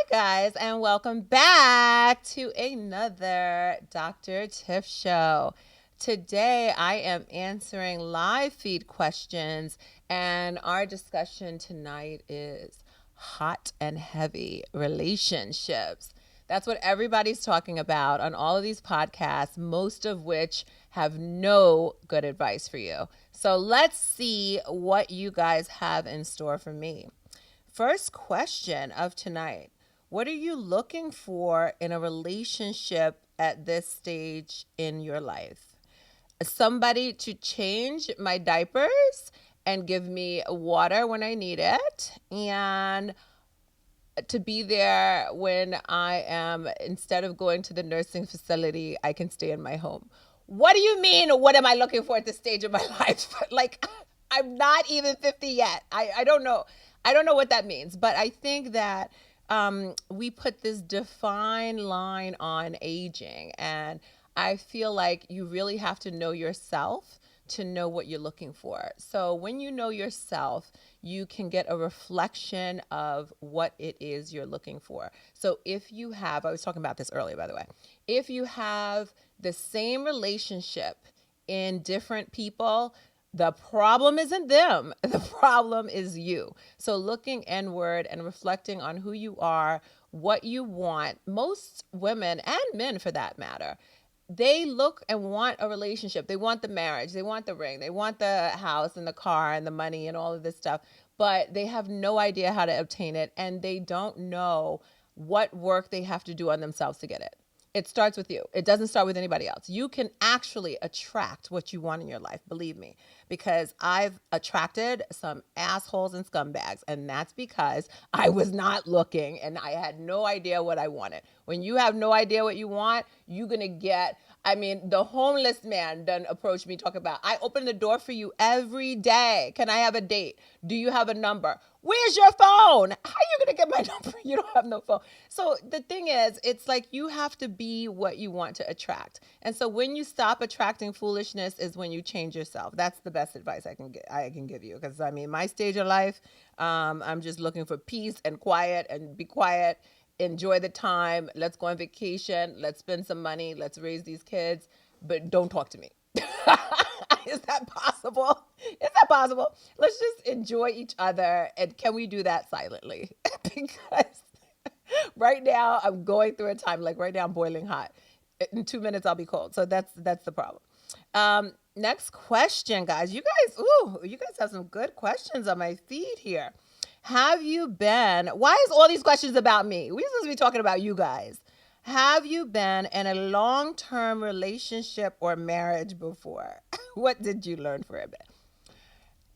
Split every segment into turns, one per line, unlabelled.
guys, and welcome back to another Dr. Tiff Show. Today, I am answering live feed questions, and our discussion tonight is hot and heavy relationships. That's what everybody's talking about on all of these podcasts, most of which have no good advice for you. So let's see what you guys have in store for me. First question of tonight. What are you looking for in a relationship at this stage in your life? Somebody to change my diapers and give me water when I need it, and to be there when I am, instead of going to the nursing facility, I can stay in my home. What do you mean? What am I looking for at this stage of my life? Like, I'm not even 50 yet. I don't know. I don't know what that means, but I think that we put this defined line on aging, and I feel like you really have to know yourself to know what you're looking for. So when you know yourself, you can get a reflection of what it is you're looking for. So if you have, I was talking about this earlier, by the way, if you have the same relationship in different people, the problem isn't them. The problem is you. So looking inward and reflecting on who you are, what you want. Most women and men, for that matter, they look and want a relationship. They want the marriage. They want the ring. They want the house and the car and the money and all of this stuff. But they have no idea how to obtain it. And they don't know what work they have to do on themselves to get it. It starts with you. It doesn't start with anybody else. You can actually attract what you want in your life, believe me, because I've attracted some assholes and scumbags, and that's because I was not looking and I had no idea what I wanted. When you have no idea what you want, you're going to get, I mean, the homeless man done approached me talking about, I open the door for you every day. Can I have a date? Do you have a number? Where's your phone? How are you going to get my number? You don't have no phone. So the thing is, it's like you have to be what you want to attract. And so when you stop attracting foolishness is when you change yourself. That's the best advice I can give you. Because I mean, my stage of life, I'm just looking for peace and quiet and be quiet. Enjoy the time. Let's go on vacation. Let's spend some money. Let's raise these kids. But don't talk to me. Is that possible? Is that possible? Let's just enjoy each other. And can we do that silently? Because right now I'm going through a time, like right now I'm boiling hot. In 2 minutes I'll be cold. So that's the problem. Next question, guys. You guys have some good questions on my feed here. Have you been, why is all these questions about me? We're supposed to be talking about you guys. Have you been in a long-term relationship or marriage before? What did you learn from it?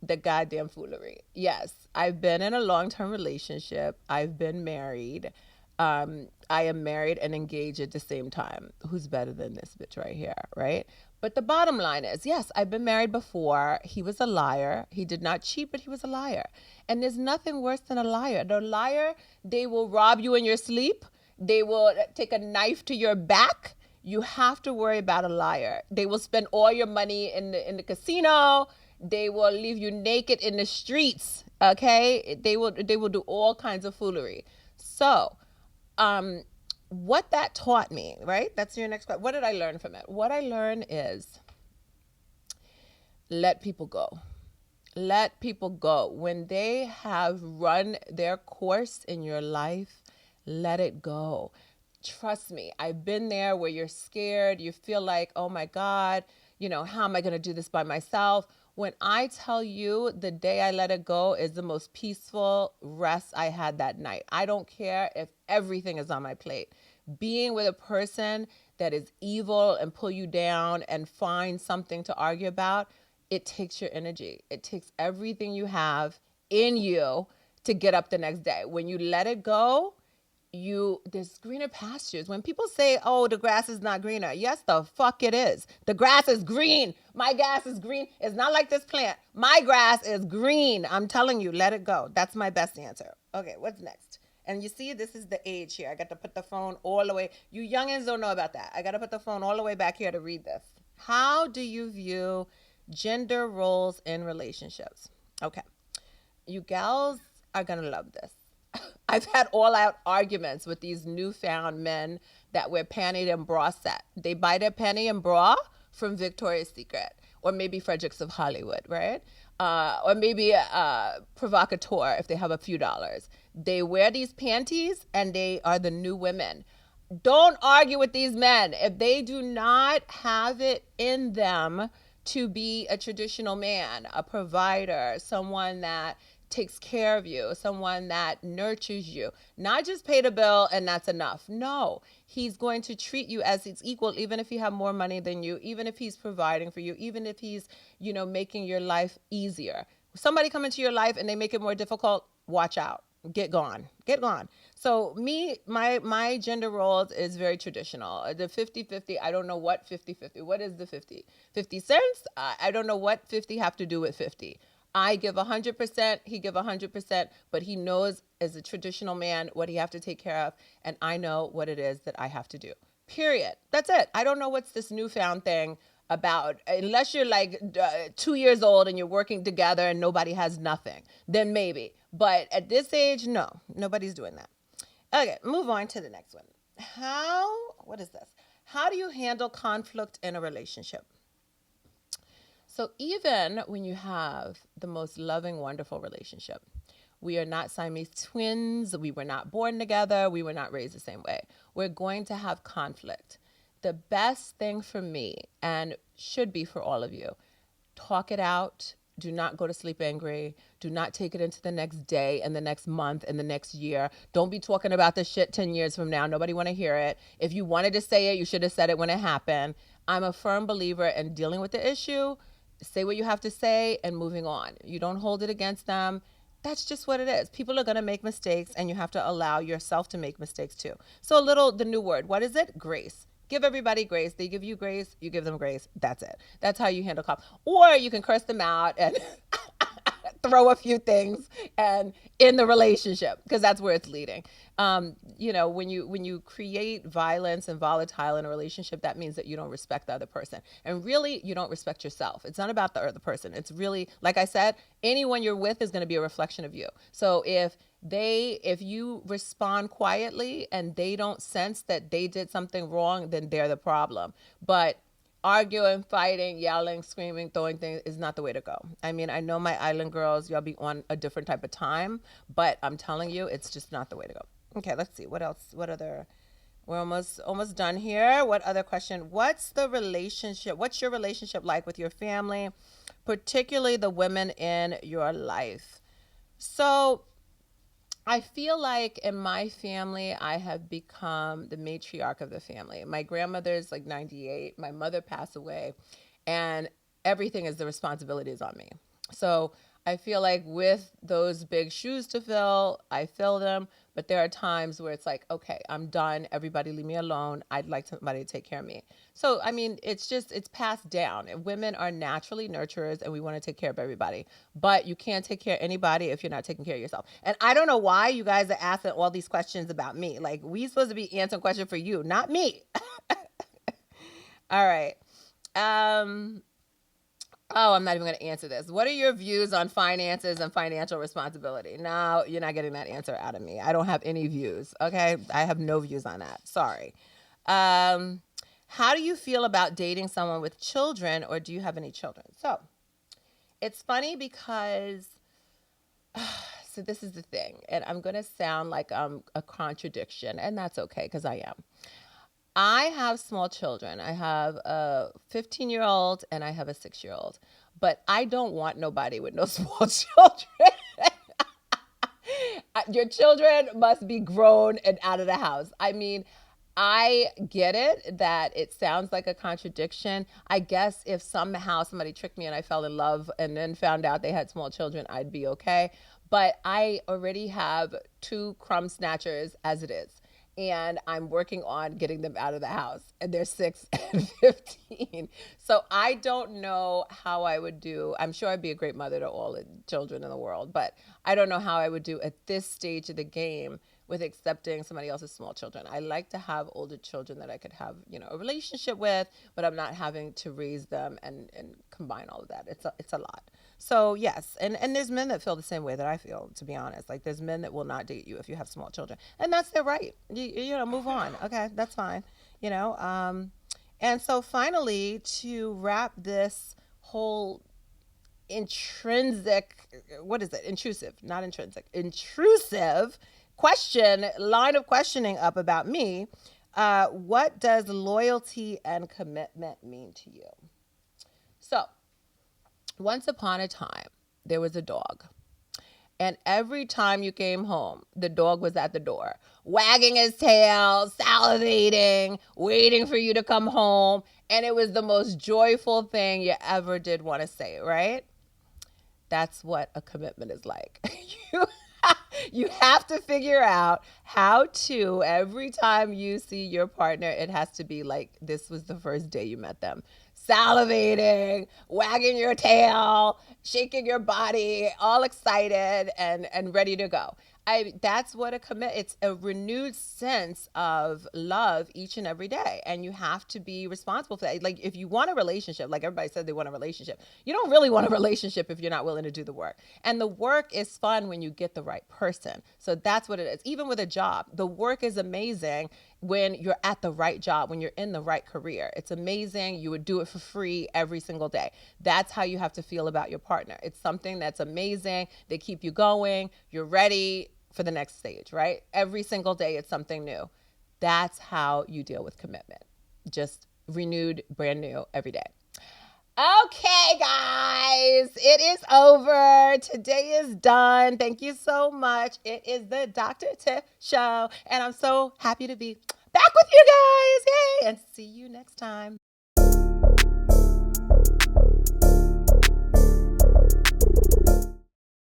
The goddamn foolery. Yes, I've been in a long-term relationship. I've been married. I am married and engaged at the same time. Who's better than this bitch right here, right? But the bottom line is, yes, I've been married before. He was a liar. He did not cheat, but he was a liar. And there's nothing worse than a liar. The liar, they will rob you in your sleep. They will take a knife to your back. You have to worry about a liar. They will spend all your money in the casino. They will leave you naked in the streets. Okay? They will do all kinds of foolery. So, what that taught me, right? That's your next question. What did I learn from it? What I learned is let people go. Let people go. When they have run their course in your life, let it go. Trust me, I've been there where you're scared. You feel like, oh my God, how am I going to do this by myself? When I tell you the day I let it go is the most peaceful rest I had that night. I don't care if everything is on my plate. Being with a person that is evil and pull you down and find something to argue about, it takes your energy. It takes everything you have in you to get up the next day. When you let it go, there's greener pastures. When people say, oh, the grass is not greener, yes, the fuck it is. The grass is green. My grass is green. It's not like this plant. My grass is green. I'm telling you, let it go. That's my best answer. Okay, what's next? And you see, this is the age here. I got to put the phone all the way. You youngins don't know about that. I got to put the phone all the way back here to read this. How do you view gender roles in relationships? Okay. You gals are going to love this. I've had all out arguments with these newfound men that wear panty and bra set. They buy their panty and bra from Victoria's Secret or maybe Fredericks of Hollywood, right? Or maybe Provocateur if they have a few dollars. They wear these panties and they are the new women. Don't argue with these men. If they do not have it in them to be a traditional man, a provider, someone that takes care of you, someone that nurtures you, not just pay the bill and that's enough. No, he's going to treat you as his equal, even if he have more money than you, even if he's providing for you, even if he's, making your life easier. Somebody come into your life and they make it more difficult, watch out. Get gone. So my gender roles is very traditional. The 50-50, I don't know what 50-50. What is the 50? 50 cents? I don't know what 50 have to do with 50. I give 100%, he give 100%, but he knows as a traditional man what he have to take care of, and I know what it is that I have to do. Period. That's it. I don't know what's this newfound thing about, unless you're like 2 years old and you're working together and nobody has nothing, then maybe. But at this age, no, nobody's doing that. Okay, move on to the next one. What is this? How do you handle conflict in a relationship? So even when you have the most loving, wonderful relationship, we are not Siamese twins. We were not born together. We were not raised the same way. We're going to have conflict. The best thing for me, and should be for all of you, talk it out. Do not go to sleep angry. Do not take it into the next day and the next month and the next year. Don't be talking about this shit 10 years from now. Nobody want to hear it. If you wanted to say it, you should have said it when it happened. I'm a firm believer in dealing with the issue. Say what you have to say and moving on. You don't hold it against them. That's just what it is. People are going to make mistakes and you have to allow yourself to make mistakes too. So the new word, what is it? Grace. Give everybody grace. They give you grace. You give them grace. That's it. That's how you handle conflict. Or you can curse them out and throw a few things and in the relationship, because that's where it's leading. When you create violence and volatile in a relationship, that means that you don't respect the other person. And really, you don't respect yourself. It's not about the other person. It's really, like I said, anyone you're with is going to be a reflection of you. So if you respond quietly and they don't sense that they did something wrong, then they're the problem. But arguing, fighting, yelling, screaming, throwing things is not the way to go. I mean, I know my island girls, y'all be on a different type of time, but I'm telling you, it's just not the way to go. Okay, let's see. What else? What other? We're almost done here. What other question? What's your relationship like with your family, particularly the women in your life? So I feel like in my family, I have become the matriarch of the family. My grandmother's like 98. My mother passed away, and everything is the responsibility is on me. So I feel like with those big shoes to fill, I fill them. But there are times where it's like, okay, I'm done. Everybody leave me alone. I'd like somebody to take care of me. So, I mean, it's passed down. Women are naturally nurturers and we want to take care of everybody. But you can't take care of anybody if you're not taking care of yourself. And I don't know why you guys are asking all these questions about me. Like, we supposed to be answering questions for you, not me. All right. Oh, I'm not even going to answer this. What are your views on finances and financial responsibility? No, you're not getting that answer out of me. I don't have any views. Okay. I have no views on that. Sorry. How do you feel about dating someone with children, or do you have any children? So it's funny because, so this is the thing, and I'm going to sound like I'm a contradiction, and that's okay because I am. I have small children. I have a 15-year-old and I have a 6-year-old, but I don't want nobody with no small children. Your children must be grown and out of the house. I mean, I get it that it sounds like a contradiction. I guess if somehow somebody tricked me and I fell in love and then found out they had small children, I'd be okay. But I already have 2 crumb snatchers as it is. And I'm working on getting them out of the house, and they're 6 and 15. So I don't know how I would do. I'm sure I'd be a great mother to all the children in the world, but I don't know how I would do at this stage of the game with accepting somebody else's small children. I like to have older children that I could have, a relationship with, but I'm not having to raise them and combine all of that. It's a lot. So yes, and there's men that feel the same way that I feel, to be honest. Like there's men that will not date you if you have small children, and that's their right. Move on. Okay, that's fine. You know, and so finally, to wrap this whole intrinsic, what is it? Intrusive, not intrinsic, intrusive line of questioning up about me. What does loyalty and commitment mean to you? So, once upon a time, there was a dog. And every time you came home, the dog was at the door, wagging his tail, salivating, waiting for you to come home. And it was the most joyful thing you ever did want to say, right? That's what a commitment is like. You have to figure out how to, every time you see your partner, it has to be like this was the first day you met them. Salivating, wagging your tail, shaking your body, all excited and ready to go. That's what it's a renewed sense of love each and every day. And you have to be responsible for that. Like if you want a relationship, like everybody said they want a relationship, you don't really want a relationship if you're not willing to do the work. And the work is fun when you get the right person. So that's what it is. Even with a job, the work is amazing when you're at the right job, when you're in the right career. It's amazing. You would do it for free every single day. That's how you have to feel about your partner. It's something that's amazing. They keep you going. You're ready for the next stage, right? Every single day, it's something new. That's how you deal with commitment. Just renewed, brand new every day. Okay, guys, it is over. Today is done. Thank you so much. It is the Dr. Tiff Show, and I'm so happy to be back with you guys. Yay! And see you next time.